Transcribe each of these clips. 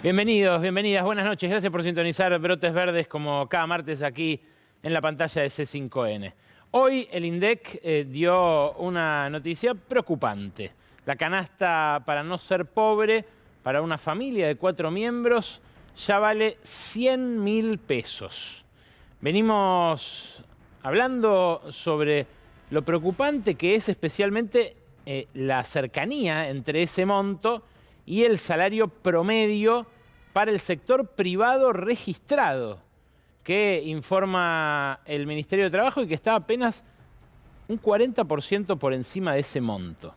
Bienvenidos, bienvenidas, buenas noches. Gracias por sintonizar Brotes Verdes como cada martes aquí en la pantalla de C5N. Hoy el INDEC dio una noticia preocupante. La canasta para no ser pobre para una familia de 4 miembros ya vale 100.000 pesos. Venimos hablando sobre lo preocupante que es especialmente la cercanía entre ese monto y el salario promedio para el sector privado registrado, que informa el Ministerio de Trabajo y que está apenas un 40% por encima de ese monto.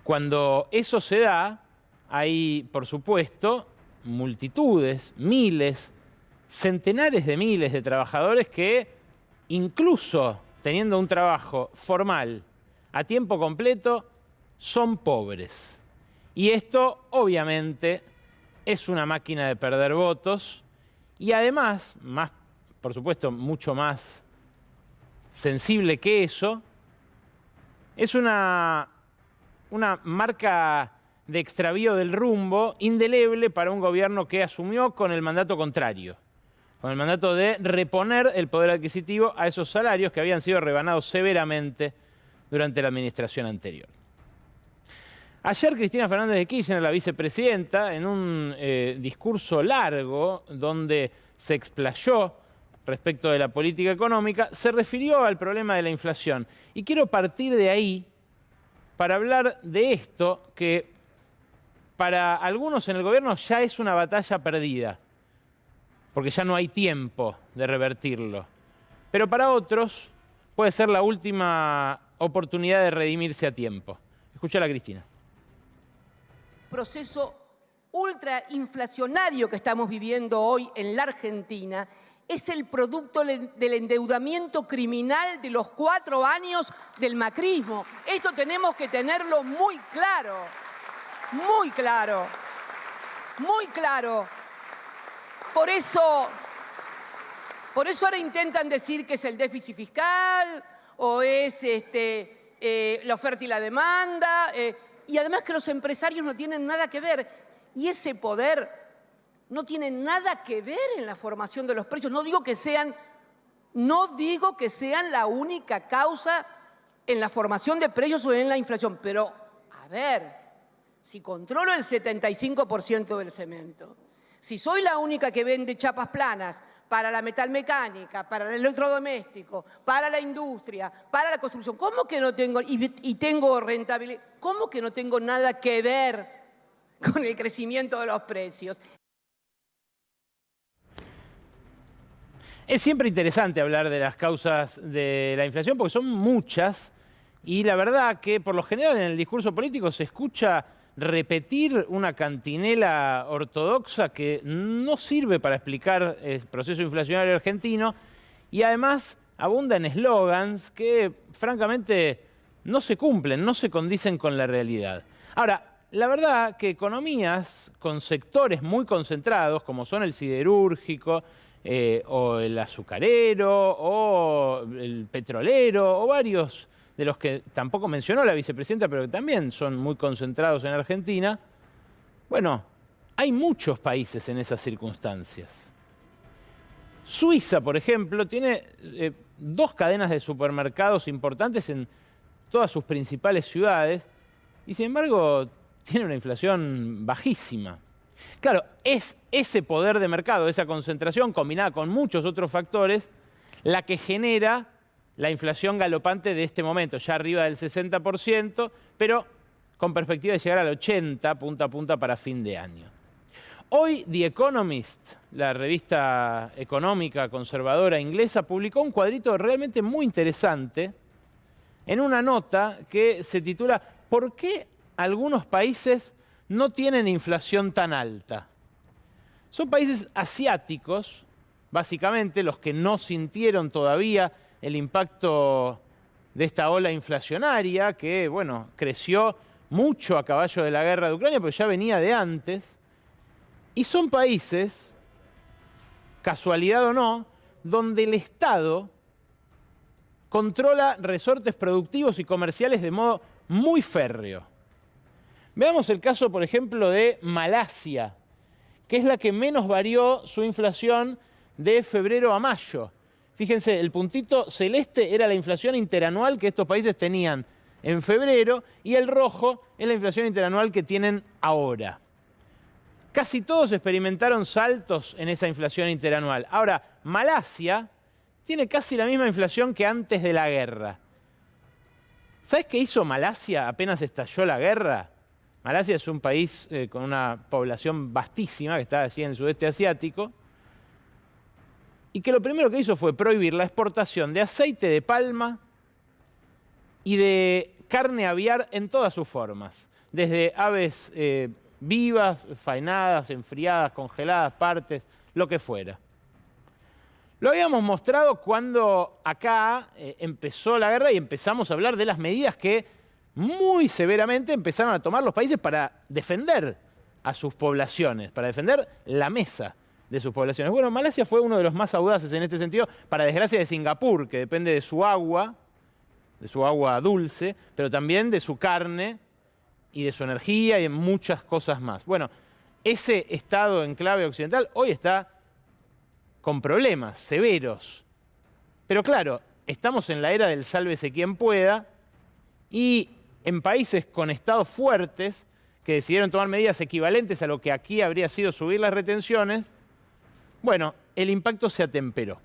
Cuando eso se da, hay, por supuesto, multitudes, miles, centenares de miles de trabajadores que, incluso teniendo un trabajo formal a tiempo completo, son pobres. Y esto, obviamente, es una máquina de perder votos y además, por supuesto, mucho más sensible que eso, es una marca de extravío del rumbo indeleble para un gobierno que asumió con el mandato contrario, con el mandato de reponer el poder adquisitivo a esos salarios que habían sido rebanados severamente durante la administración anterior. Ayer Cristina Fernández de Kirchner, la vicepresidenta, en un discurso largo donde se explayó respecto de la política económica, se refirió al problema de la inflación. Y quiero partir de ahí para hablar de esto que para algunos en el gobierno ya es una batalla perdida, porque ya no hay tiempo de revertirlo. Pero para otros puede ser la última oportunidad de redimirse a tiempo. Escúchala, Cristina. Proceso ultrainflacionario que estamos viviendo hoy en la Argentina es el producto del endeudamiento criminal de los 4 años del macrismo. Esto tenemos que tenerlo muy claro, muy claro, muy claro. Por eso ahora intentan decir que es el déficit fiscal o es la oferta y la demanda. Y además que los empresarios no tienen nada que ver. Y ese poder no tiene nada que ver en la formación de los precios. No digo que sean la única causa en la formación de precios o en la inflación. Pero, a ver, si controlo el 75% del cemento, si soy la única que vende chapas planas para la metalmecánica, para el electrodoméstico, para la industria, para la construcción, ¿cómo que no tengo, y tengo rentabilidad, cómo que no tengo nada que ver con el crecimiento de los precios? Es siempre interesante hablar de las causas de la inflación porque son muchas y la verdad que por lo general en el discurso político se escucha repetir una cantinela ortodoxa que no sirve para explicar el proceso inflacionario argentino y además abunda en eslogans que francamente no se cumplen, no se condicen con la realidad. Ahora, la verdad que economías con sectores muy concentrados, como son el siderúrgico, o el azucarero, o el petrolero, o varios de los que tampoco mencionó la vicepresidenta, pero que también son muy concentrados en Argentina, bueno, hay muchos países en esas circunstancias. Suiza, por ejemplo, tiene 2 cadenas de supermercados importantes en todas sus principales ciudades y, sin embargo, tiene una inflación bajísima. Claro, es ese poder de mercado, esa concentración combinada con muchos otros factores, la que genera la inflación galopante de este momento, ya arriba del 60%, pero con perspectiva de llegar al 80% punta a punta para fin de año. Hoy The Economist, la revista económica conservadora inglesa, publicó un cuadrito realmente muy interesante en una nota que se titula ¿Por qué algunos países no tienen inflación tan alta? Son países asiáticos, básicamente los que no sintieron todavía el impacto de esta ola inflacionaria que, bueno, creció mucho a caballo de la guerra de Ucrania, pero ya venía de antes. Y son países, casualidad o no, donde el Estado controla resortes productivos y comerciales de modo muy férreo. Veamos el caso, por ejemplo, de Malasia. que es la que menos varió su inflación de febrero a mayo. Fíjense, el puntito celeste era la inflación interanual que estos países tenían en febrero y el rojo es la inflación interanual que tienen ahora. Casi todos experimentaron saltos en esa inflación interanual. Ahora, Malasia tiene casi la misma inflación que antes de la guerra. ¿Sabes qué hizo Malasia apenas estalló la guerra? Malasia es un país con una población vastísima que está allí en el sudeste asiático y que lo primero que hizo fue prohibir la exportación de aceite de palma y de carne aviar en todas sus formas, desde aves vivas, faenadas, enfriadas, congeladas, partes, lo que fuera. Lo habíamos mostrado cuando acá empezó la guerra y empezamos a hablar de las medidas que muy severamente empezaron a tomar los países para defender a sus poblaciones, para defender la mesa de sus poblaciones. Bueno, Malasia fue uno de los más audaces en este sentido, para desgracia de Singapur, que depende de su agua dulce, pero también de su carne y de su energía y de muchas cosas más. Bueno, ese estado enclave occidental hoy está con problemas severos. Pero claro, estamos en la era del sálvese quien pueda y en países con estados fuertes que decidieron tomar medidas equivalentes a lo que aquí habría sido subir las retenciones, bueno, el impacto se atemperó.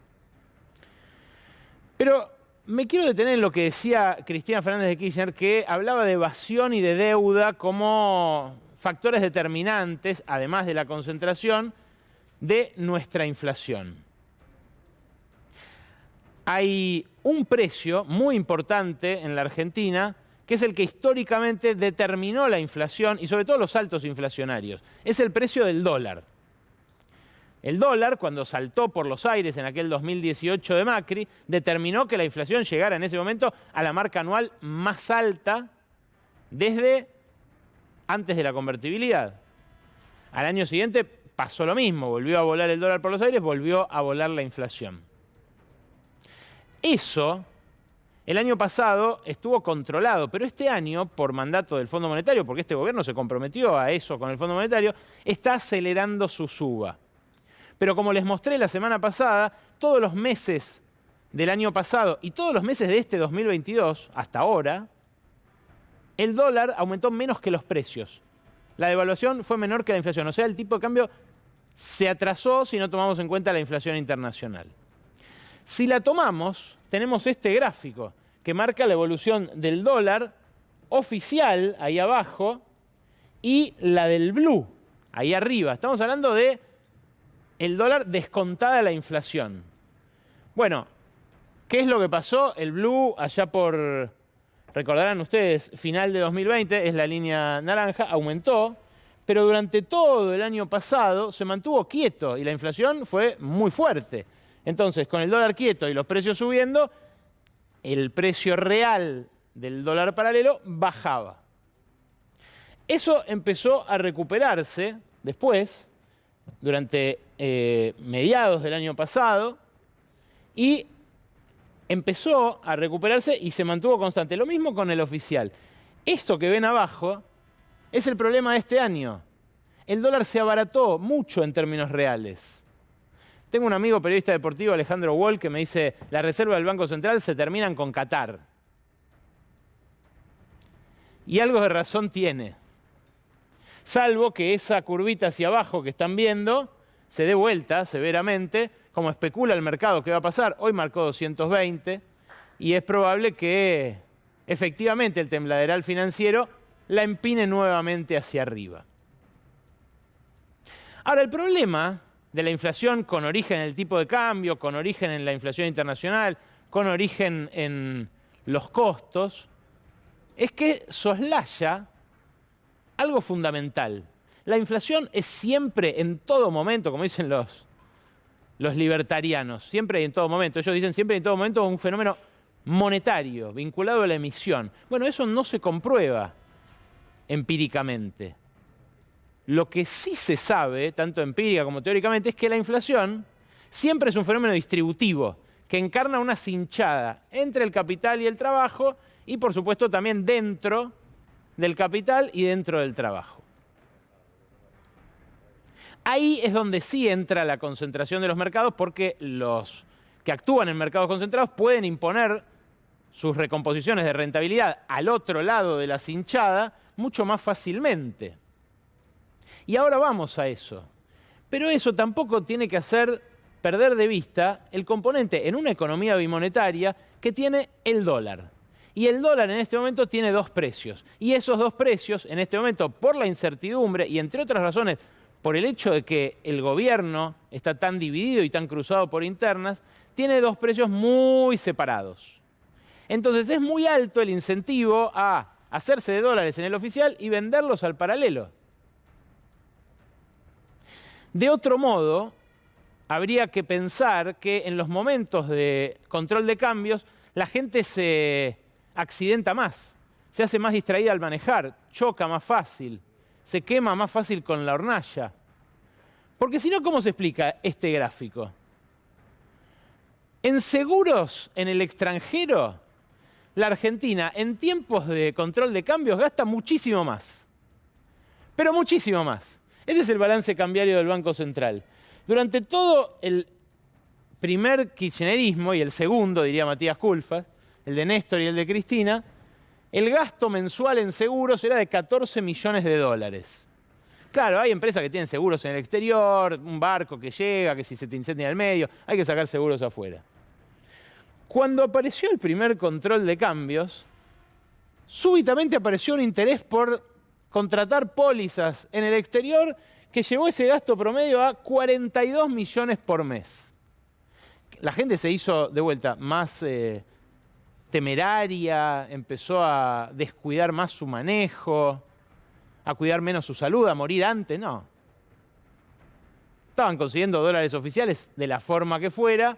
Pero me quiero detener en lo que decía Cristina Fernández de Kirchner, que hablaba de evasión y de deuda como factores determinantes, además de la concentración, de nuestra inflación. Hay un precio muy importante en la Argentina, que es el que históricamente determinó la inflación y sobre todo los saltos inflacionarios. Es el precio del dólar. El dólar, cuando saltó por los aires en aquel 2018 de Macri, determinó que la inflación llegara en ese momento a la marca anual más alta desde antes de la convertibilidad. Al año siguiente pasó lo mismo, volvió a volar el dólar por los aires, volvió a volar la inflación. Eso, el año pasado estuvo controlado, pero este año, por mandato del Fondo Monetario, porque este gobierno se comprometió a eso con el Fondo Monetario, está acelerando su suba. Pero como les mostré la semana pasada, todos los meses del año pasado y todos los meses de este 2022, hasta ahora, el dólar aumentó menos que los precios. La devaluación fue menor que la inflación, o sea, el tipo de cambio se atrasó si no tomamos en cuenta la inflación internacional. Si la tomamos, tenemos este gráfico que marca la evolución del dólar oficial, ahí abajo, y la del blue, ahí arriba. Estamos hablando de el dólar descontada la inflación. Bueno, ¿qué es lo que pasó? El blue allá por, recordarán ustedes, final de 2020, es la línea naranja, aumentó, pero durante todo el año pasado se mantuvo quieto y la inflación fue muy fuerte. Entonces, con el dólar quieto y los precios subiendo, el precio real del dólar paralelo bajaba. Eso empezó a recuperarse después, durante mediados del año pasado, y empezó a recuperarse y se mantuvo constante. Lo mismo con el oficial. Esto que ven abajo es el problema de este año. El dólar se abarató mucho en términos reales. Tengo un amigo periodista deportivo, Alejandro Wall, que me dice, las reservas del Banco Central se terminan con Qatar. Y algo de razón tiene. Salvo que esa curvita hacia abajo que están viendo se dé vuelta severamente, como especula el mercado que va a pasar. Hoy marcó 220 y es probable que efectivamente el tembladeral financiero la empine nuevamente hacia arriba. Ahora, el problema de la inflación con origen en el tipo de cambio, con origen en la inflación internacional, con origen en los costos, es que soslaya algo fundamental. La inflación es siempre, en todo momento, como dicen los libertarianos, siempre y en todo momento. Ellos dicen siempre y en todo momento un fenómeno monetario, vinculado a la emisión. Bueno, eso no se comprueba empíricamente. Lo que sí se sabe, tanto empírica como teóricamente, es que la inflación siempre es un fenómeno distributivo, que encarna una cinchada entre el capital y el trabajo, y por supuesto también dentro del capital y dentro del trabajo. Ahí es donde sí entra la concentración de los mercados, porque los que actúan en mercados concentrados pueden imponer sus recomposiciones de rentabilidad al otro lado de la cinchada mucho más fácilmente. Y ahora vamos a eso. Pero eso tampoco tiene que hacer perder de vista el componente en una economía bimonetaria que tiene el dólar. Y el dólar en este momento tiene dos precios. Y esos dos precios, en este momento, por la incertidumbre y entre otras razones, por el hecho de que el gobierno está tan dividido y tan cruzado por internas, tiene dos precios muy separados. Entonces es muy alto el incentivo a hacerse de dólares en el oficial y venderlos al paralelo. De otro modo, habría que pensar que en los momentos de control de cambios la gente se accidenta más, se hace más distraída al manejar, choca más fácil, se quema más fácil con la hornalla. Porque si no, ¿cómo se explica este gráfico? En seguros en el extranjero, la Argentina en tiempos de control de cambios gasta muchísimo más. Pero muchísimo más. Este es el balance cambiario del Banco Central. Durante todo el primer kirchnerismo y el segundo, diría Matías Culfas, el de Néstor y el de Cristina, el gasto mensual en seguros era de 14 millones de dólares. Claro, hay empresas que tienen seguros en el exterior, un barco que llega, que si se te incendia en el medio, hay que sacar seguros afuera. Cuando apareció el primer control de cambios, súbitamente apareció un interés por contratar pólizas en el exterior que llevó ese gasto promedio a 42 millones por mes. La gente se hizo, de vuelta, más temeraria, empezó a descuidar más su manejo, a cuidar menos su salud, a morir antes, no. Estaban consiguiendo dólares oficiales de la forma que fuera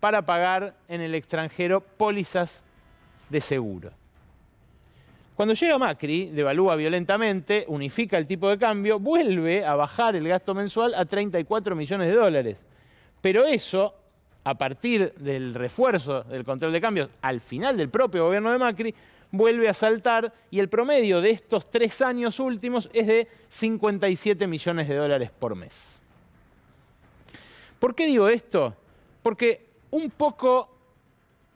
para pagar en el extranjero pólizas de seguro. Cuando llega Macri, devalúa violentamente, unifica el tipo de cambio, vuelve a bajar el gasto mensual a 34 millones de dólares. Pero eso, a partir del refuerzo del control de cambios al final del propio gobierno de Macri, vuelve a saltar y el promedio de estos 3 años últimos es de 57 millones de dólares por mes. ¿Por qué digo esto? Porque un poco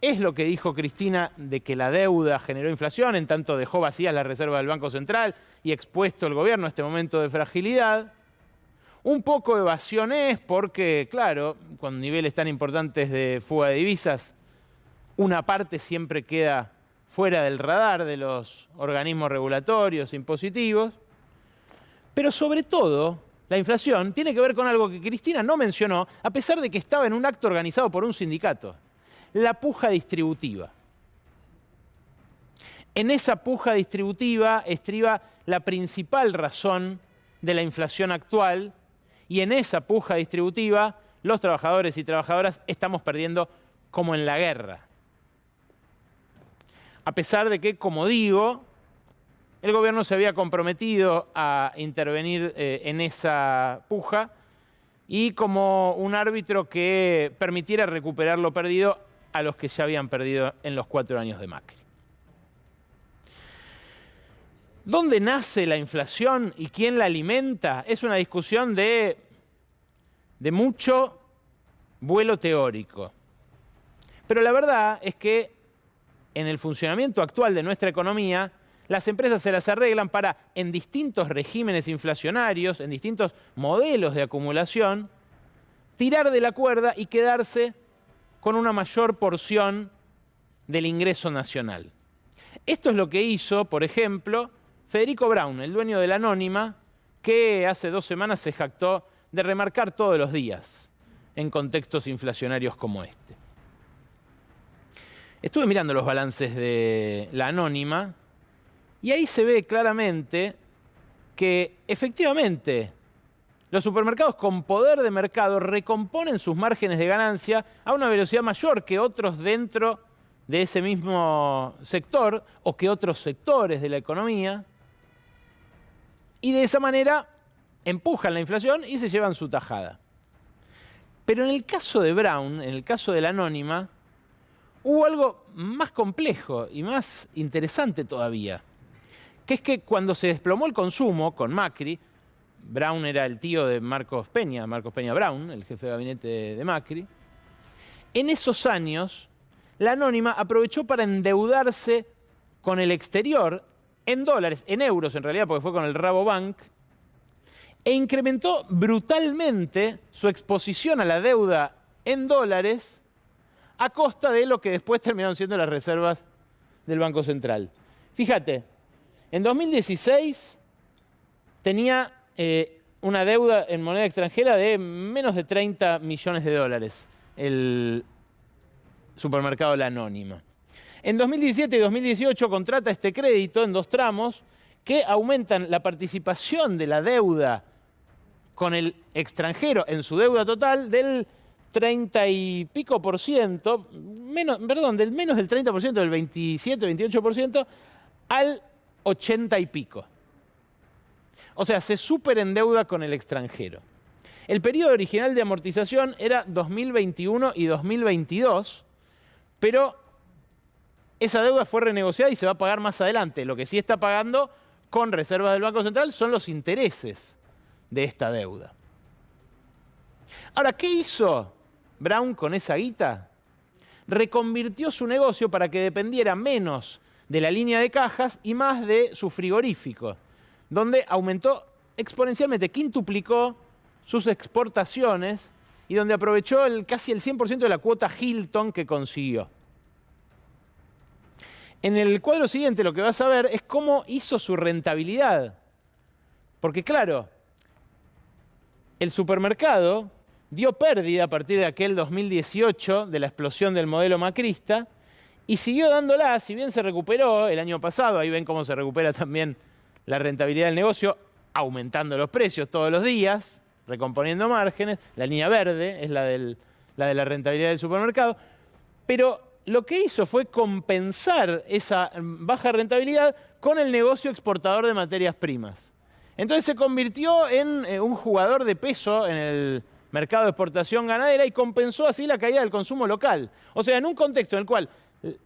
es lo que dijo Cristina de que la deuda generó inflación, en tanto dejó vacías las reservas del Banco Central y expuesto el gobierno a este momento de fragilidad. Un poco evasión es porque, claro, con niveles tan importantes de fuga de divisas, una parte siempre queda fuera del radar de los organismos regulatorios, impositivos. Pero sobre todo, la inflación tiene que ver con algo que Cristina no mencionó, a pesar de que estaba en un acto organizado por un sindicato: la puja distributiva. En esa puja distributiva estriba la principal razón de la inflación actual, y en esa puja distributiva los trabajadores y trabajadoras estamos perdiendo como en la guerra. A pesar de que, como digo, el gobierno se había comprometido a intervenir en esa puja y como un árbitro que permitiera recuperar lo perdido a los que ya habían perdido en los 4 años de Macri. ¿Dónde nace la inflación y quién la alimenta? Es una discusión de mucho vuelo teórico. Pero la verdad es que en el funcionamiento actual de nuestra economía, las empresas se las arreglan para, en distintos regímenes inflacionarios, en distintos modelos de acumulación, tirar de la cuerda y quedarse con una mayor porción del ingreso nacional. Esto es lo que hizo, por ejemplo, Federico Braun, el dueño de La Anónima, que hace 2 semanas se jactó de remarcar todos los días en contextos inflacionarios como este. Estuve mirando los balances de La Anónima y ahí se ve claramente que efectivamente los supermercados con poder de mercado recomponen sus márgenes de ganancia a una velocidad mayor que otros dentro de ese mismo sector o que otros sectores de la economía, y de esa manera empujan la inflación y se llevan su tajada. Pero en el caso de Braun, en el caso de La Anónima, hubo algo más complejo y más interesante todavía, que es que cuando se desplomó el consumo con Macri, Brown era el tío de Marcos Peña Brown, el jefe de gabinete de Macri. En esos años, la Anónima aprovechó para endeudarse con el exterior en dólares, en euros en realidad, porque fue con el Rabobank, e incrementó brutalmente su exposición a la deuda en dólares a costa de lo que después terminaron siendo las reservas del Banco Central. Fíjate, en 2016 tenía una deuda en moneda extranjera de menos de 30 millones de dólares, el supermercado La Anónima. En 2017 y 2018 contrata este crédito en 2 tramos que aumentan la participación de la deuda con el extranjero en su deuda total del 30 y pico por ciento, del menos del 30%, del 27, 28%, al 80 y pico. O sea, se superendeuda con el extranjero. El periodo original de amortización era 2021 y 2022, pero esa deuda fue renegociada y se va a pagar más adelante. Lo que sí está pagando con reservas del Banco Central son los intereses de esta deuda. Ahora, ¿qué hizo Brown con esa guita? Reconvirtió su negocio para que dependiera menos de la línea de cajas y más de su frigorífico, donde aumentó exponencialmente, quintuplicó sus exportaciones y donde aprovechó casi el 100% de la cuota Hilton que consiguió. En el cuadro siguiente lo que vas a ver es cómo hizo su rentabilidad. Porque claro, el supermercado dio pérdida a partir de aquel 2018, de la explosión del modelo macrista, y siguió dándola, si bien se recuperó el año pasado, ahí ven cómo se recupera también la rentabilidad del negocio, aumentando los precios todos los días, recomponiendo márgenes. La línea verde es la de la rentabilidad del supermercado. Pero lo que hizo fue compensar esa baja rentabilidad con el negocio exportador de materias primas. Entonces se convirtió en un jugador de peso en el mercado de exportación ganadera y compensó así la caída del consumo local. O sea, en un contexto en el cual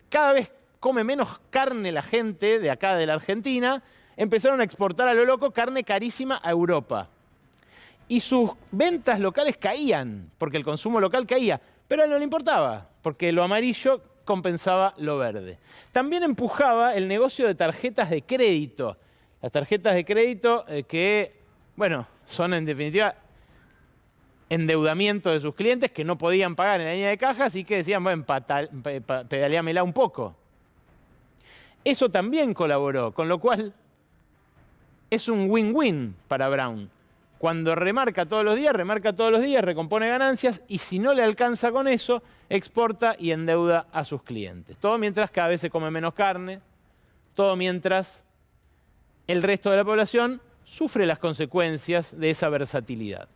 cada vez come menos carne la gente de acá de la Argentina, empezaron a exportar a lo loco carne carísima a Europa. Y sus ventas locales caían, porque el consumo local caía. Pero a él no le importaba, porque lo amarillo compensaba lo verde. También empujaba el negocio de tarjetas de crédito. Las tarjetas de crédito que, bueno, son en definitiva endeudamiento de sus clientes que no podían pagar en la línea de cajas y que decían, bueno, pedaleámela un poco. Eso también colaboró, con lo cual es un win-win para Brown. Cuando remarca todos los días, recompone ganancias y si no le alcanza con eso, exporta y endeuda a sus clientes. Todo mientras cada vez se come menos carne, todo mientras el resto de la población sufre las consecuencias de esa versatilidad.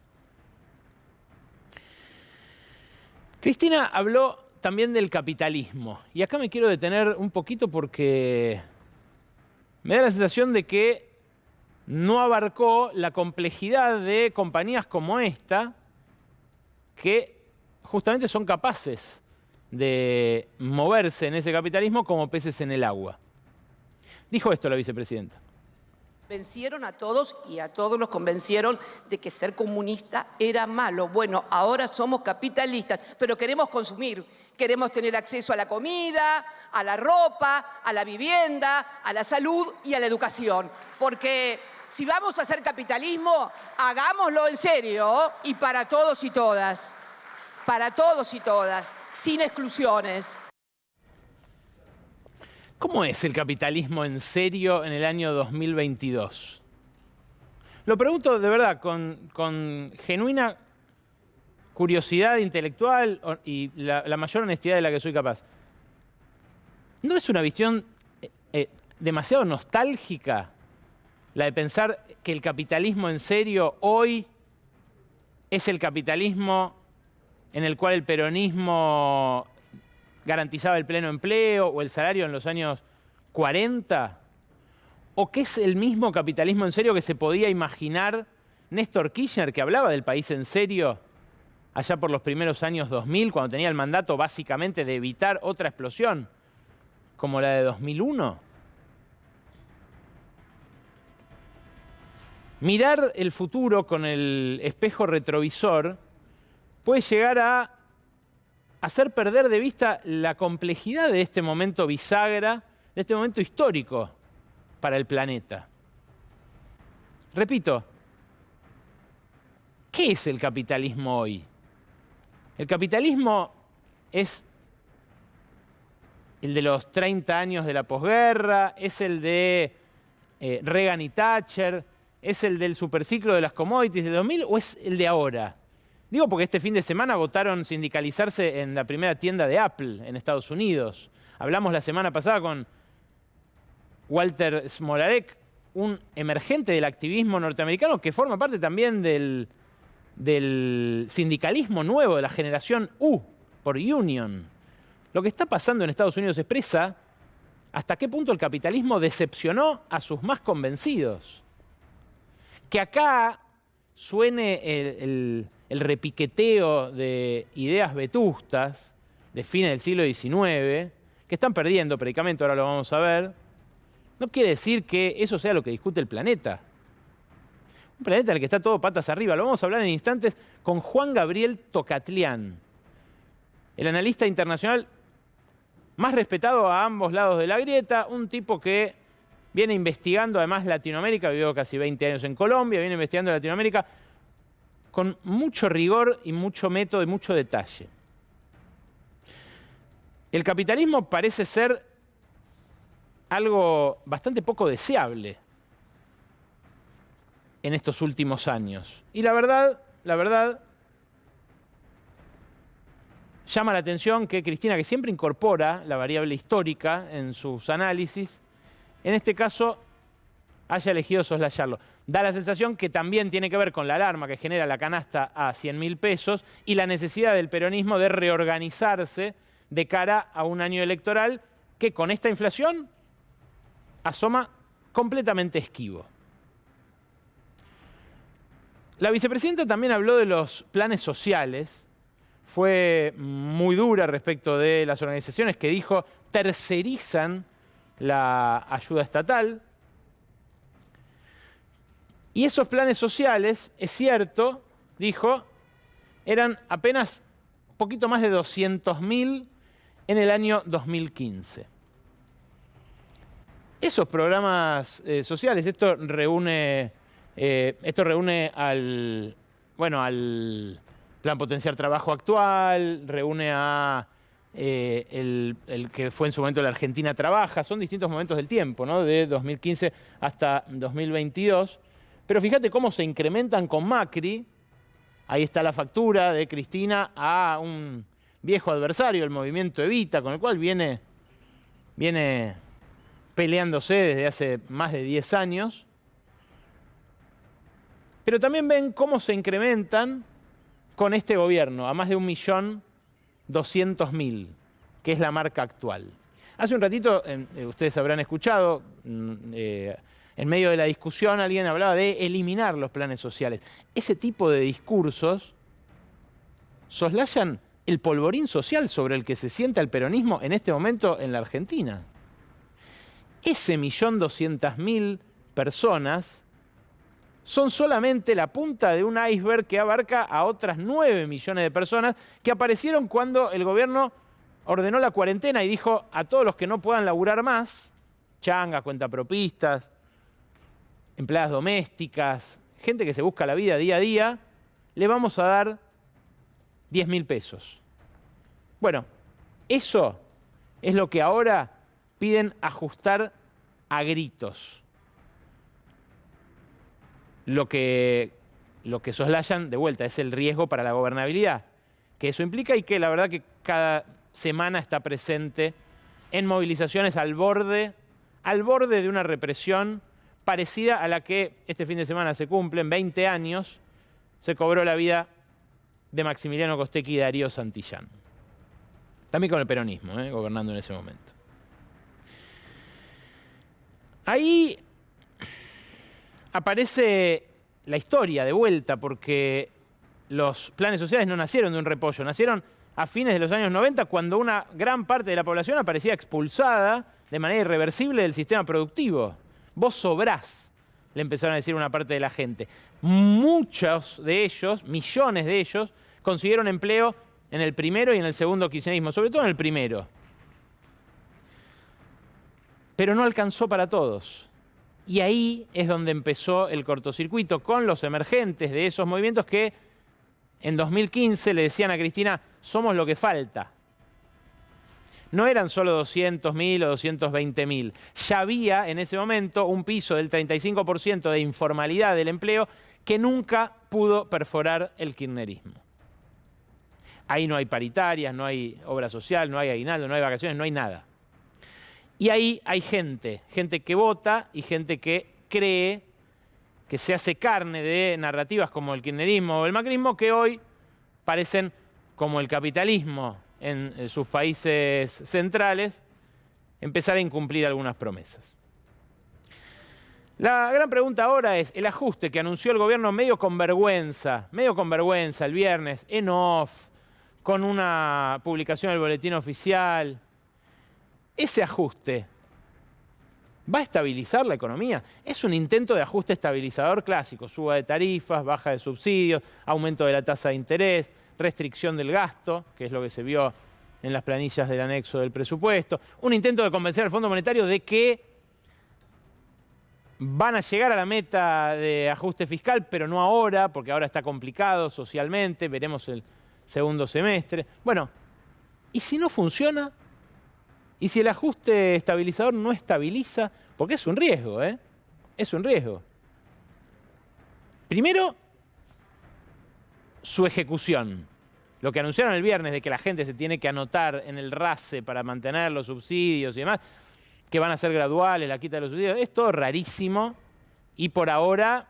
Cristina habló también del capitalismo. Y acá me quiero detener un poquito porque me da la sensación de que no abarcó la complejidad de compañías como esta, que justamente son capaces de moverse en ese capitalismo como peces en el agua. Dijo esto la vicepresidenta. Vencieron a todos y a todos los convencieron de que ser comunista era malo. Bueno, ahora somos capitalistas, pero queremos consumir. Queremos tener acceso a la comida, a la ropa, a la vivienda, a la salud y a la educación. Porque si vamos a hacer capitalismo, hagámoslo en serio y para todos y todas. Para todos y todas, sin exclusiones. ¿Cómo es el capitalismo en serio en el año 2022? Lo pregunto de verdad, con genuina curiosidad intelectual y la mayor honestidad de la que soy capaz. ¿No es una visión demasiado nostálgica la de pensar que el capitalismo en serio hoy es el capitalismo en el cual el peronismo garantizaba el pleno empleo o el salario en los años 40? ¿O que es el mismo capitalismo en serio que se podía imaginar Néstor Kirchner, que hablaba del país en serio allá por los primeros años 2000, cuando tenía el mandato básicamente de evitar otra explosión como la de 2001? mirar el futuro con el espejo retrovisor puede llegar a hacer perder de vista la complejidad de este momento bisagra, de este momento histórico para el planeta. Repito, ¿qué es el capitalismo hoy? El capitalismo es el de los 30 años de la posguerra, es el de Reagan y Thatcher, es el del superciclo de las commodities de 2000 o es el de ahora. Digo porque este fin de semana votaron sindicalizarse en la primera tienda de Apple en Estados Unidos. Hablamos la semana pasada con Walter Smolarek, un emergente del activismo norteamericano que forma parte también del sindicalismo nuevo de la generación U, por Union. Lo que está pasando en Estados Unidos expresa hasta qué punto el capitalismo decepcionó a sus más convencidos. Que acá suene el repiqueteo de ideas vetustas de fines del siglo XIX, que están perdiendo predicamento, ahora lo vamos a ver, no quiere decir que eso sea lo que discute el planeta. Un planeta en el que está todo patas arriba. Lo vamos a hablar en instantes con Juan Gabriel Tocatlián, el analista internacional más respetado a ambos lados de la grieta, un tipo que viene investigando además Latinoamérica, vivió casi 20 años en Colombia, viene investigando Latinoamérica con mucho rigor y mucho método y mucho detalle. El capitalismo parece ser algo bastante poco deseable en estos últimos años. Y la verdad, llama la atención que Cristina, que siempre incorpora la variable histórica en sus análisis, en este caso haya elegido soslayarlo. Da la sensación que también tiene que ver con la alarma que genera la canasta a 100.000 pesos y la necesidad del peronismo de reorganizarse de cara a un año electoral que con esta inflación asoma completamente esquivo. La vicepresidenta también habló de los planes sociales. Fue muy dura respecto de las organizaciones que dijo tercerizan la ayuda estatal. Y esos planes sociales, es cierto, dijo, eran apenas un poquito más de 200.000 en el año 2015. Esos programas sociales, esto reúne al Plan Potenciar Trabajo actual, reúne a el que fue en su momento la Argentina Trabaja, son distintos momentos del tiempo, ¿no? De 2015 hasta 2022. Pero fíjate cómo se incrementan con Macri. Ahí está la factura de Cristina a un viejo adversario, el movimiento Evita, con el cual viene peleándose desde hace más de 10 años. Pero también ven cómo se incrementan con este gobierno a más de 1.200.000, que es la marca actual. Hace un ratito, ustedes habrán escuchado, en medio de la discusión alguien hablaba de eliminar los planes sociales. Ese tipo de discursos soslayan el polvorín social sobre el que se sienta el peronismo en este momento en la Argentina. Ese 1.200.000 personas son solamente la punta de un iceberg que abarca a otras 9 millones de personas que aparecieron cuando el gobierno ordenó la cuarentena y dijo a todos los que no puedan laburar más, changas, cuentapropistas, empleadas domésticas, gente que se busca la vida día a día, le vamos a dar 10.000 pesos. Bueno, eso es lo que ahora piden ajustar a gritos. Lo que soslayan, de vuelta, es el riesgo para la gobernabilidad que eso implica y que la verdad que cada semana está presente en movilizaciones al borde de una represión parecida a la que este fin de semana se cumplen 20 años, se cobró la vida de Maximiliano Costecchi y Darío Santillán. También con el peronismo, gobernando en ese momento. Ahí aparece la historia de vuelta, porque los planes sociales no nacieron de un repollo, nacieron a fines de los años 90, cuando una gran parte de la población aparecía expulsada de manera irreversible del sistema productivo. Vos sobrás, le empezaron a decir a una parte de la gente. Muchos de ellos, millones de ellos, consiguieron empleo en el primero y en el segundo kirchnerismo, sobre todo en el primero. Pero no alcanzó para todos. Y ahí es donde empezó el cortocircuito con los emergentes de esos movimientos que en 2015 le decían a Cristina, somos lo que falta. No eran solo 200.000 o 220.000. Ya había en ese momento un piso del 35% de informalidad del empleo que nunca pudo perforar el kirchnerismo. Ahí no hay paritarias, no hay obra social, no hay aguinaldo, no hay vacaciones, no hay nada. Y ahí hay gente que vota y gente que cree, que se hace carne de narrativas como el kirchnerismo o el macrismo, que hoy parecen como el capitalismo en sus países centrales, empezar a incumplir algunas promesas. La gran pregunta ahora es el ajuste que anunció el gobierno medio con vergüenza el viernes, en off, con una publicación del boletín oficial. Ese ajuste, ¿va a estabilizar la economía? Es un intento de ajuste estabilizador clásico, suba de tarifas, baja de subsidios, aumento de la tasa de interés, restricción del gasto, que es lo que se vio en las planillas del anexo del presupuesto, un intento de convencer al Fondo Monetario de que van a llegar a la meta de ajuste fiscal, pero no ahora, porque ahora está complicado socialmente, veremos el segundo semestre. Bueno, ¿y si no funciona? ¿Y si el ajuste estabilizador no estabiliza? Porque es un riesgo, ¿eh? Es un riesgo. Primero, su ejecución. Lo que anunciaron el viernes de que la gente se tiene que anotar en el RASE para mantener los subsidios y demás, que van a ser graduales, la quita de los subsidios, es todo rarísimo y por ahora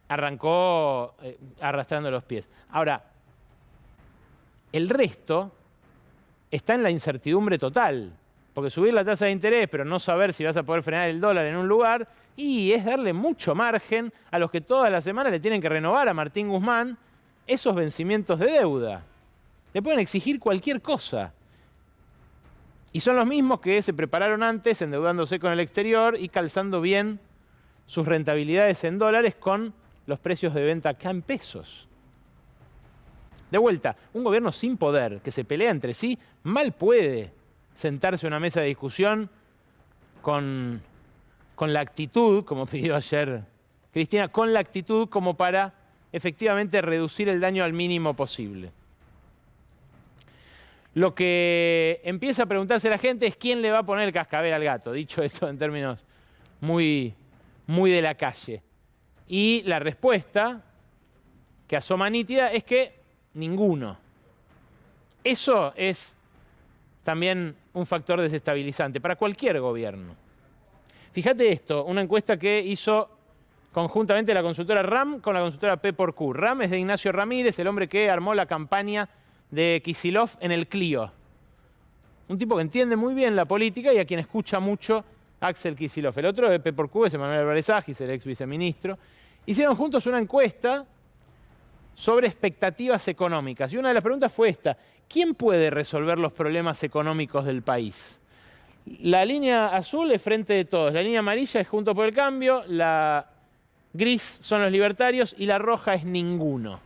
arrancó arrastrando los pies. Ahora, el resto está en la incertidumbre total, porque subir la tasa de interés, pero no saber si vas a poder frenar el dólar en un lugar, y es darle mucho margen a los que todas las semanas le tienen que renovar a Martín Guzmán esos vencimientos de deuda. Le pueden exigir cualquier cosa. Y son los mismos que se prepararon antes endeudándose con el exterior y calzando bien sus rentabilidades en dólares con los precios de venta acá en pesos. De vuelta, un gobierno sin poder, que se pelea entre sí, mal puede sentarse a una mesa de discusión con la actitud, como pidió ayer Cristina, con la actitud como para efectivamente reducir el daño al mínimo posible. Lo que empieza a preguntarse la gente es quién le va a poner el cascabel al gato, dicho esto en términos muy de la calle. Y la respuesta, que asoma nítida, es que ninguno. Eso es también un factor desestabilizante para cualquier gobierno. Fíjate esto, una encuesta que hizo conjuntamente la consultora RAM con la consultora P4Q. RAM es de Ignacio Ramírez, el hombre que armó la campaña de Kicillof en el Clio. Un tipo que entiende muy bien la política y a quien escucha mucho Axel Kicillof. El otro de P4Q es Emanuel Álvarez Agis, el ex viceministro. Hicieron juntos una encuesta sobre expectativas económicas. Y una de las preguntas fue esta: ¿quién puede resolver los problemas económicos del país? La línea azul es Frente de Todos, la línea amarilla es Juntos por el Cambio, la gris son los libertarios y la roja es ninguno.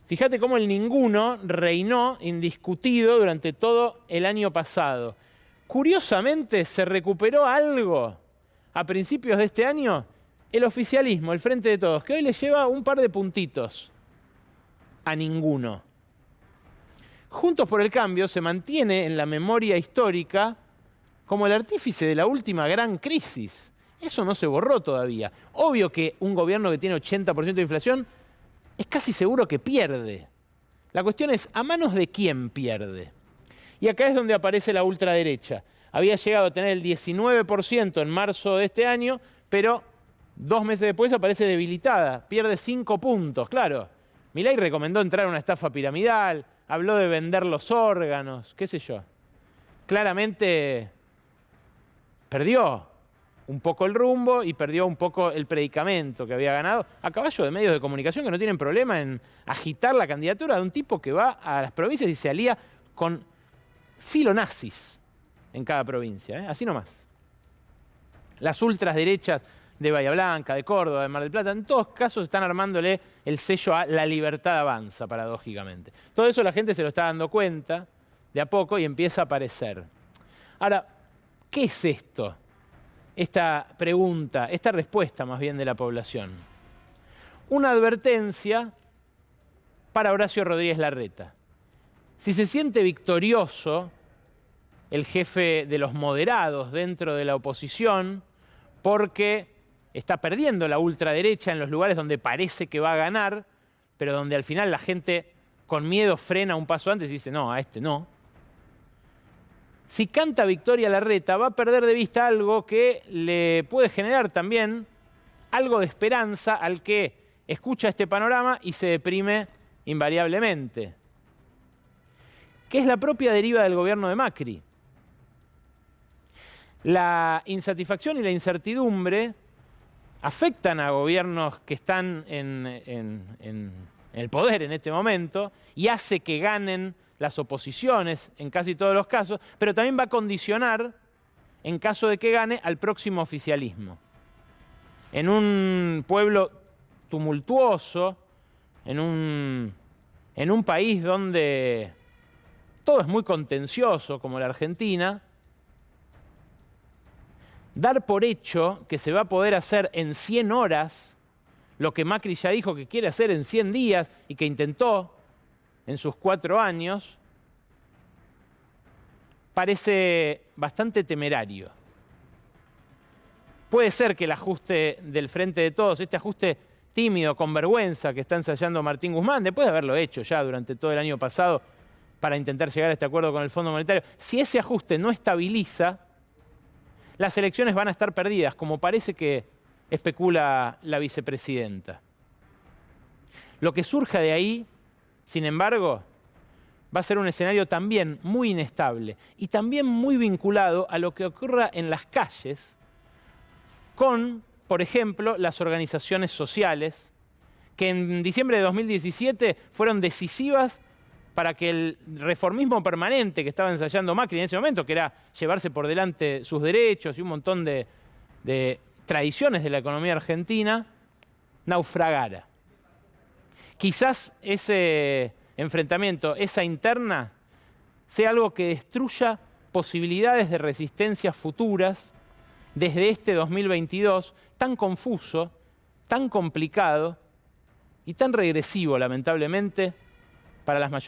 Fíjate cómo el ninguno reinó indiscutido durante todo el año pasado. Curiosamente, se recuperó algo a principios de este año el oficialismo, el Frente de Todos, que hoy le lleva un par de puntitos a ninguno. Juntos por el Cambio se mantiene en la memoria histórica como el artífice de la última gran crisis. Eso no se borró todavía. Obvio que un gobierno que tiene 80% de inflación es casi seguro que pierde. La cuestión es, ¿a manos de quién pierde? Y acá es donde aparece la ultraderecha. Había llegado a tener el 19% en marzo de este año, pero 2 meses después aparece debilitada, pierde 5 puntos. Claro, Milei recomendó entrar a una estafa piramidal, habló de vender los órganos, qué sé yo. Claramente perdió un poco el rumbo y perdió un poco el predicamento que había ganado a caballo de medios de comunicación que no tienen problema en agitar la candidatura de un tipo que va a las provincias y se alía con filonazis en cada provincia, así nomás. Las ultraderechas de Bahía Blanca, de Córdoba, de Mar del Plata, en todos casos están armándole el sello a la libertad avanza, paradójicamente. Todo eso la gente se lo está dando cuenta de a poco y empieza a aparecer. Ahora, ¿qué es esto? Esta pregunta, esta respuesta más bien de la población. Una advertencia para Horacio Rodríguez Larreta. Si se siente victorioso el jefe de los moderados dentro de la oposición, porque está perdiendo la ultraderecha en los lugares donde parece que va a ganar, pero donde al final la gente con miedo frena un paso antes y dice, no, a este no. Si canta victoria Larreta, va a perder de vista algo que le puede generar también algo de esperanza al que escucha este panorama y se deprime invariablemente, que es la propia deriva del gobierno de Macri. La insatisfacción y la incertidumbre afectan a gobiernos que están en el poder en este momento y hace que ganen las oposiciones en casi todos los casos, pero también va a condicionar, en caso de que gane, al próximo oficialismo. En un pueblo tumultuoso, en un país donde todo es muy contencioso, como la Argentina, dar por hecho que se va a poder hacer en 100 horas lo que Macri ya dijo que quiere hacer en 100 días y que intentó en sus 4 años, parece bastante temerario. Puede ser que el ajuste del Frente de Todos, este ajuste tímido, con vergüenza que está ensayando Martín Guzmán, después de haberlo hecho ya durante todo el año pasado para intentar llegar a este acuerdo con el Fondo Monetario, si ese ajuste no estabiliza, las elecciones van a estar perdidas, como parece que especula la vicepresidenta. Lo que surja de ahí, sin embargo, va a ser un escenario también muy inestable y también muy vinculado a lo que ocurra en las calles con, por ejemplo, las organizaciones sociales, que en diciembre de 2017 fueron decisivas para que el reformismo permanente que estaba ensayando Macri en ese momento, que era llevarse por delante sus derechos y un montón de tradiciones de la economía argentina, naufragara. Quizás ese enfrentamiento, esa interna, sea algo que destruya posibilidades de resistencias futuras desde este 2022 tan confuso, tan complicado y tan regresivo, lamentablemente, para las mayorías.